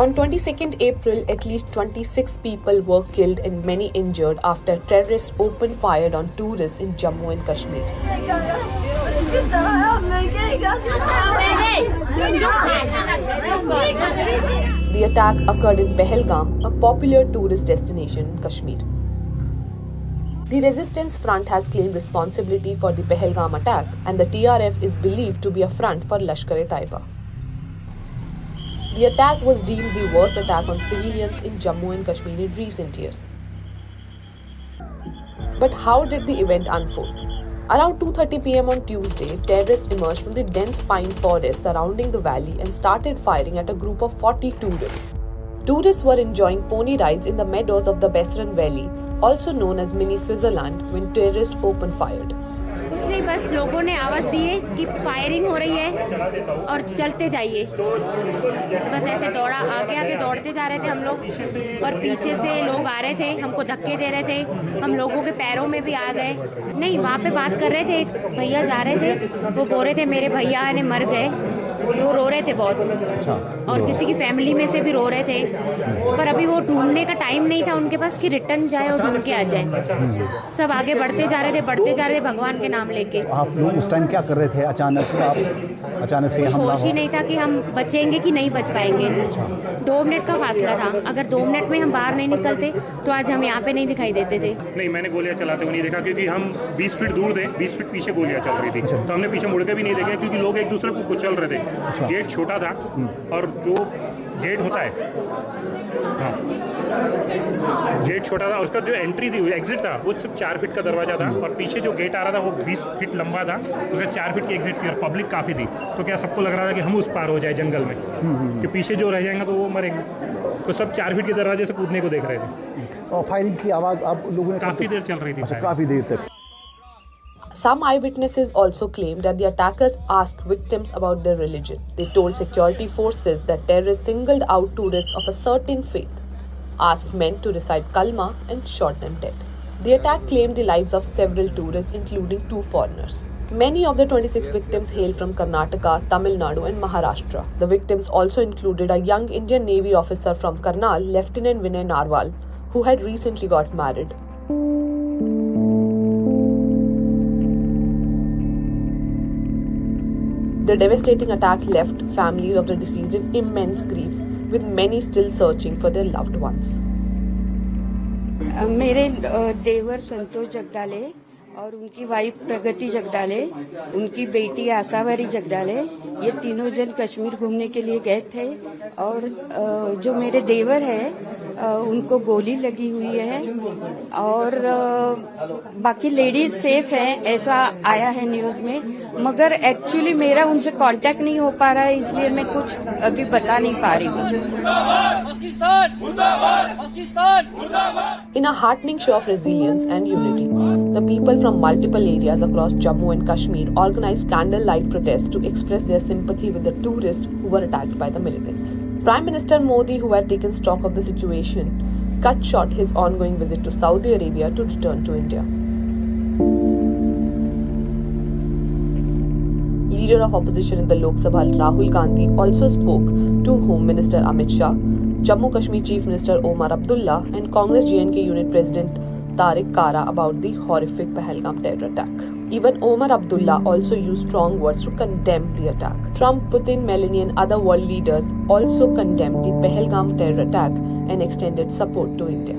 On 22nd April, at least 26 people were killed and many injured after terrorists opened fire on tourists in Jammu and Kashmir. The attack occurred in Pahalgam, a popular tourist destination in Kashmir. The Resistance Front has claimed responsibility for the Pahalgam attack, and the TRF is believed to be a front for Lashkar-e-Taiba. The attack was deemed the worst attack on civilians in Jammu and Kashmir in recent years. But how did the event unfold? Around 2:30 p.m. on Tuesday, terrorists emerged from the dense pine forest surrounding the valley and started firing at a group of 40 tourists. Tourists were enjoying pony rides in the meadows of the Besran Valley, also known as Mini Switzerland, when terrorists opened fire. कुछ नहीं, बस लोगों ने आवाज़ दी है कि firing हो रही है और चलते जाइए। बस ऐसे आगे दौड़ते जा रहे थे हम लोग, और पीछे से लोग आ रहे थे, हमको धक्के दे रहे थे, हम लोगों के पैरों में भी आ गए। नहीं, वहाँ पे बात कर रहे थे, एक भैया जा रहे थे, वो बोल रहे थे मेरे भैया ने मर गए, वो रो रहे थे बहुत। अच्छा। और किसी की फैमिली में से भी रो रहे थे, पर अभी वो ढूंढने का टाइम नहीं था उनके पास कि रिटर्न जाए और ढूंढ के आ जाए। सब आगे बढ़ते जा रहे थे भगवान के नाम लेके। आप लोग उस टाइम क्या कर रहे थे? अचानक से हमला होश ही नहीं था कि हम बचेंगे कि नहीं बच पाएंगे। 2 मिनट का फासला था, अगर 2 मिनट में हम बाहर नहीं निकलते तो आज हम यहाँ पे नहीं दिखाई देते थे। नहीं, मैंने गोलियां चलाते हुए नहीं देखा, क्योंकि हम 20 फीट दूर थे, 20 फीट पीछे गोलियां चल रही थी, तो हमने पीछे मुड़ के भी नहीं देखा, क्योंकि लोग एक दूसरे को कुचल रहे थे। गेट छोटा था, और जो गेट होता है, हाँ, गेट छोटा था, उसका जो एंट्री थी, एग्जिट था, वो सिर्फ 4 फीट का दरवाजा था, और पीछे जो गेट आ रहा था वो 20 फीट लंबा था, उसका 4 फीट की एग्जिट थी, और पब्लिक काफ़ी थी। तो क्या सबको लग रहा था कि हम उस पार हो जाए जंगल में, कि पीछे जो रह जाएंगे तो वो मरेंगे, तो सब 4 फीट के दरवाजे से कूदने को देख रहे थे। और फायरिंग की आवाज़ आप लोगों ने काफ़ी देर चल रही थी। काफ़ी देर तक। Some eyewitnesses also claimed that the attackers asked victims about their religion. They told security forces that terrorists singled out tourists of a certain faith, asked men to recite kalma, and shot them dead. The attack claimed the lives of several tourists, including 2 foreigners. Many of the 26 victims hail from Karnataka, Tamil Nadu, and Maharashtra. The victims also included a young Indian Navy officer from Karnal, Lieutenant Vinay Narwal, who had recently got married. The devastating attack left families of the deceased in immense grief, with many still searching for their loved ones. मेरे देवर संतोष जगदाले और उनकी wife प्रगति जगदाले, उनकी बेटी आशावारी जगदाले, ये तीनों जन कश्मीर घूमने के लिए गए थे, और जो मेरे देवर है उनको गोली लगी हुई है, और बाकी लेडीज सेफ हैं, ऐसा आया है न्यूज में, मगर एक्चुअली मेरा उनसे कांटेक्ट नहीं हो पा रहा है, इसलिए मैं कुछ अभी बता नहीं पा रही हूँ। In a heartening show of resilience and unity, the people from multiple areas across Jammu and Kashmir organized candlelight protests to express their sympathy with the tourists who were attacked by the militants. Prime Minister Modi, who had taken stock of the situation, cut short his ongoing visit to Saudi Arabia to return to India. Leader of opposition in the Lok Sabha, Rahul Gandhi, also spoke to Home Minister Amit Shah, Jammu Kashmir Chief Minister Omar Abdullah, and Congress JNK Unit President Tariq Kara about the horrific Pahalgam terror attack. Even Omar Abdullah also used strong words to condemn the attack. Trump, Putin, Melania, and other world leaders also condemned the Pahalgam terror attack and extended support to India.